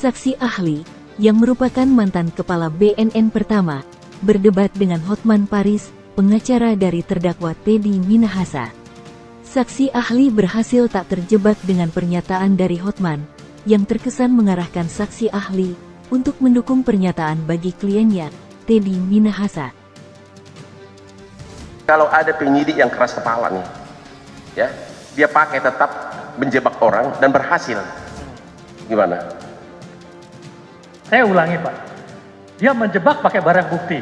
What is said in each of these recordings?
Saksi ahli, yang merupakan mantan kepala BNN pertama, berdebat dengan Hotman Paris, pengacara dari terdakwa Teddy Minahasa. Saksi ahli berhasil tak terjebak dengan pernyataan dari Hotman, yang terkesan mengarahkan saksi ahli untuk mendukung pernyataan bagi kliennya, Teddy Minahasa. Kalau ada penyidik yang keras kepala nih, ya, dia pakai tetap menjebak orang dan berhasil. Gimana? Saya ulangi Pak, dia menjebak pakai barang bukti,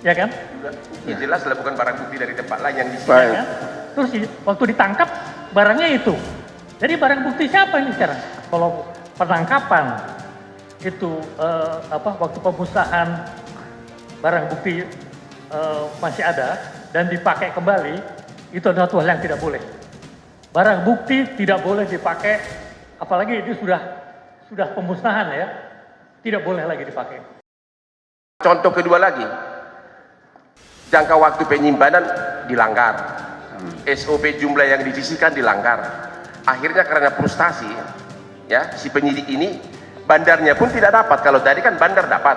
ya kan? Ya, jelas lah bukan barang bukti dari tempat lain yang disita. Ya kan? Terus waktu ditangkap barangnya itu, jadi barang bukti siapa ini sekarang? Kalau penangkapan itu waktu pemusnahan barang bukti masih ada dan dipakai kembali, itu adalah suatu hal yang tidak boleh. Barang bukti tidak boleh dipakai, apalagi itu sudah pemusnahan ya, tidak boleh lagi dipakai. Contoh kedua lagi, jangka waktu penyimpanan dilanggar, SOP jumlah yang disisihkan dilanggar. Akhirnya karena frustasi, ya si penyidik ini bandarnya pun tidak dapat. Kalau tadi kan bandar dapat,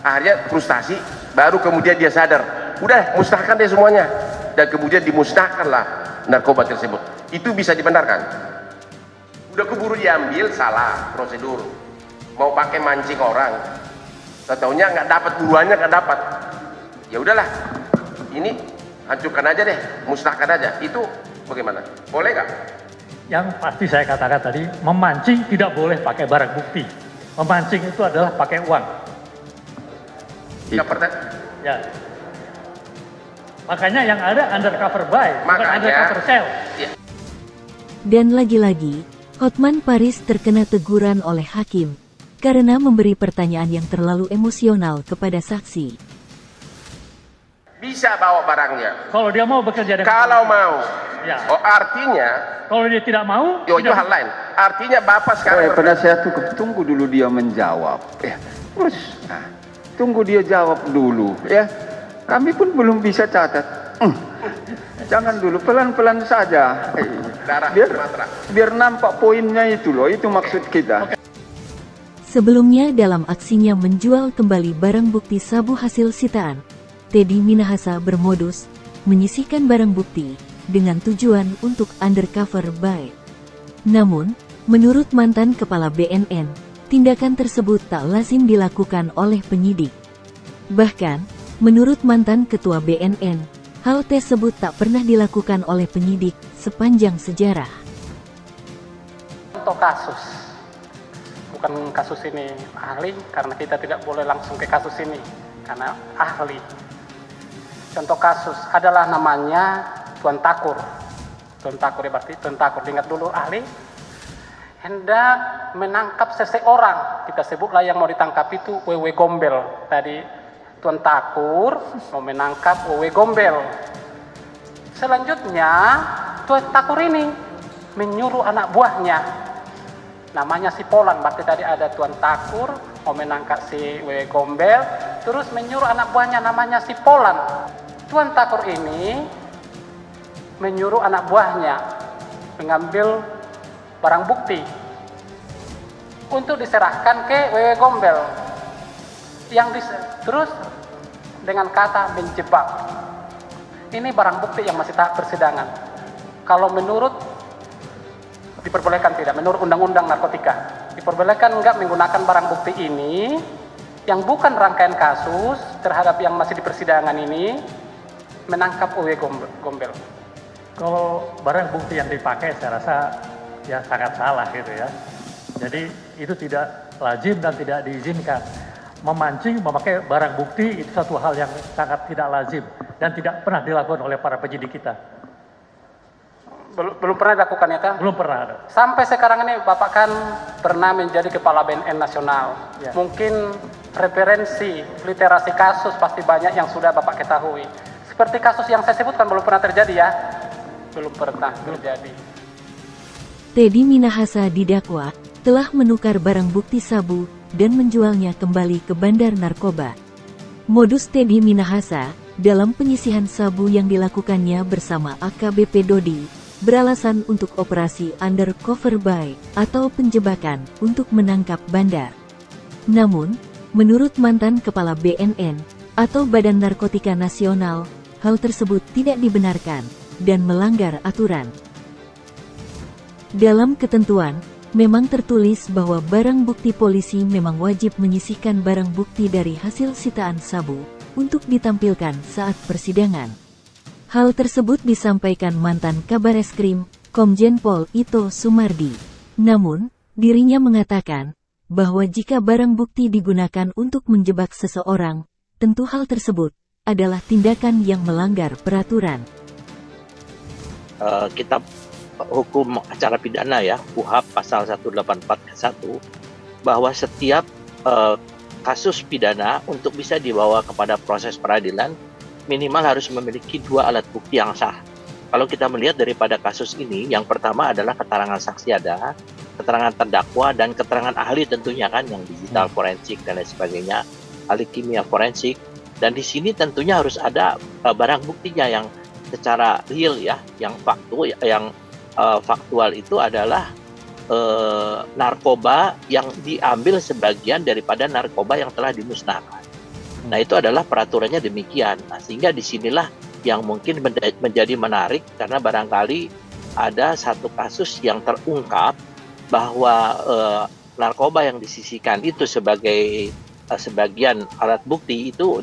akhirnya frustasi, baru kemudian dia sadar, udah musnahkan deh semuanya, dan kemudian dimusnahkanlah narkoba tersebut. Itu bisa dibenarkan. Udah keburu diambil, salah prosedur, mau pakai mancing orang, taunya nggak dapat, buruannya nggak dapat, ya udahlah, ini hancurkan aja deh, musnahkan aja. Itu bagaimana? Boleh nggak? Yang pasti saya katakan tadi, memancing tidak boleh pakai barang bukti. Memancing itu adalah pakai uang. Ya. Makanya yang ada undercover buy, bukan undercover sell. Ya. Dan lagi-lagi, Hotman Paris terkena teguran oleh hakim karena memberi pertanyaan yang terlalu emosional kepada saksi. Bisa bawa barangnya. Kalau dia mau bekerja dengan kalau mau. Ya. Oh, artinya. Kalau dia tidak mau. Itu hal lain. Artinya Bapak sekarang. Penasihat hukum tunggu dulu dia menjawab. Terus, tunggu dia jawab dulu. Ya, kami pun belum bisa catat. Jangan dulu, pelan-pelan saja. Biar nampak poinnya itu loh. Itu maksud kita. Okay. Sebelumnya dalam aksinya menjual kembali barang bukti sabu hasil sitaan, Teddy Minahasa bermodus menyisihkan barang bukti dengan tujuan untuk undercover buy. Namun, menurut mantan kepala BNN, tindakan tersebut tak lazim dilakukan oleh penyidik. Bahkan, menurut mantan ketua BNN, hal tersebut tak pernah dilakukan oleh penyidik sepanjang sejarah. Untuk kasus, bukan kasus ini ahli, karena kita tidak boleh langsung ke kasus ini, karena ahli. Contoh kasus adalah namanya Tuan Takur. Tuan Takur ya berarti Tuan Takur, ingat dulu ahli. Hendak menangkap seseorang, kita sebutlah yang mau ditangkap itu Wewe Gombel. Tadi Tuan Takur mau menangkap Wewe Gombel. Selanjutnya Tuan Takur ini menyuruh anak buahnya, namanya si Polan. Berarti tadi ada Tuan Takur mau menangkap si Wewe Gombel, terus menyuruh anak buahnya namanya si Polan. Tuan Takur ini menyuruh anak buahnya mengambil barang bukti untuk diserahkan ke Wewe Gombel, terus dengan kata menjebak. Ini barang bukti yang masih tahap persidangan. Kalau menurut diperbolehkan tidak, menurut undang-undang narkotika diperbolehkan enggak menggunakan barang bukti ini yang bukan rangkaian kasus terhadap yang masih di persidangan ini menangkap Wewe Gombel. Kalau barang bukti yang dipakai saya rasa ya sangat salah gitu ya. Jadi itu tidak lazim dan tidak diizinkan. Memancing memakai barang bukti itu satu hal yang sangat tidak lazim dan tidak pernah dilakukan oleh para penyidik kita. Belum pernah dilakukan ya kan? Belum pernah ada. Sampai sekarang ini Bapak kan pernah menjadi kepala BNN nasional. Ya. Mungkin referensi literasi kasus pasti banyak yang sudah Bapak ketahui. Seperti kasus yang saya sebutkan belum pernah terjadi ya? Belum pernah terjadi. Teddy Minahasa didakwa telah menukar barang bukti sabu dan menjualnya kembali ke bandar narkoba. Modus Teddy Minahasa dalam penyisihan sabu yang dilakukannya bersama AKBP Dodi beralasan untuk operasi undercover buy atau penjebakan untuk menangkap bandar. Namun, menurut mantan Kepala BNN atau Badan Narkotika Nasional, hal tersebut tidak dibenarkan dan melanggar aturan. Dalam ketentuan, memang tertulis bahwa barang bukti polisi memang wajib menyisihkan barang bukti dari hasil sitaan sabu untuk ditampilkan saat persidangan. Hal tersebut disampaikan mantan Kabareskrim, Komjen Pol Ito Sumardi. Namun, dirinya mengatakan bahwa jika barang bukti digunakan untuk menjebak seseorang, tentu hal tersebut adalah tindakan yang melanggar peraturan. Kitab hukum acara pidana ya, KUHP pasal 184 bahwa setiap kasus pidana untuk bisa dibawa kepada proses peradilan minimal harus memiliki 2 alat bukti yang sah. Kalau kita melihat daripada kasus ini, yang pertama adalah keterangan saksi ada, keterangan terdakwa, dan keterangan ahli tentunya kan, yang digital forensik dan lain sebagainya, ahli kimia forensik. Dan di sini tentunya harus ada barang buktinya yang secara real ya, yang faktual itu adalah narkoba yang diambil sebagian daripada narkoba yang telah dimusnahkan. Nah, itu adalah peraturannya demikian. Nah, sehingga disinilah yang mungkin menjadi menarik, karena barangkali ada satu kasus yang terungkap bahwa narkoba yang disisihkan itu sebagai sebagian alat bukti itu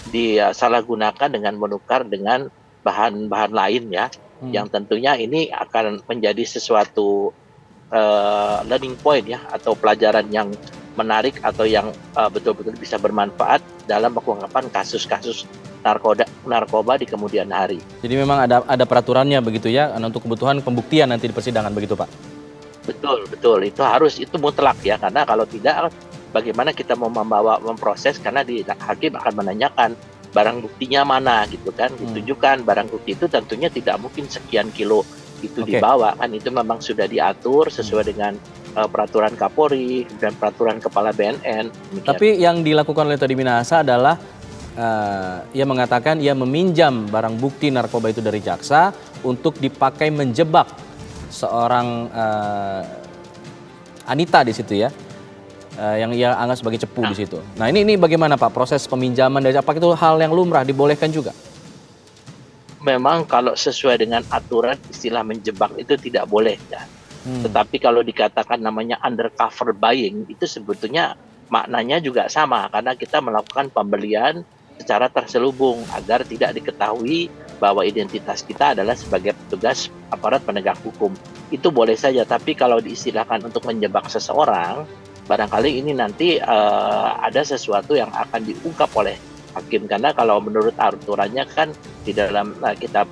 disalahgunakan dengan menukar dengan bahan-bahan lain ya, yang tentunya ini akan menjadi sesuatu learning point ya, atau pelajaran yang menarik atau yang betul-betul bisa bermanfaat dalam pengungkapan kasus-kasus narkoba di kemudian hari. Jadi memang ada peraturannya begitu ya, untuk kebutuhan pembuktian nanti di persidangan begitu Pak? Betul, itu mutlak ya, karena kalau tidak bagaimana kita mau memproses, karena hakim akan menanyakan barang buktinya mana gitu kan, ditunjukkan barang bukti itu tentunya tidak mungkin sekian kilo itu dibawa kan, itu memang sudah diatur sesuai dengan peraturan Kapolri dan peraturan Kepala BNN. Demikian. Tapi yang dilakukan oleh Teddy Minahasa adalah ia mengatakan ia meminjam barang bukti narkoba itu dari jaksa untuk dipakai menjebak seorang Anita di situ ya, yang ia anggap sebagai cepu di situ. Nah ini bagaimana Pak proses peminjaman dari, apakah itu hal yang lumrah dibolehkan juga? Memang kalau sesuai dengan aturan istilah menjebak itu tidak boleh ya. Tetapi kalau dikatakan namanya undercover buying itu sebetulnya maknanya juga sama, karena kita melakukan pembelian secara terselubung agar tidak diketahui bahwa identitas kita adalah sebagai petugas aparat penegak hukum. Itu boleh saja, tapi kalau diistilahkan untuk menjebak seseorang, barangkali ini nanti ada sesuatu yang akan diungkap oleh hakim, karena kalau menurut aturannya kan di dalam kitab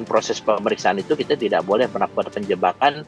proses pemeriksaan itu kita tidak boleh melakukan penjebakan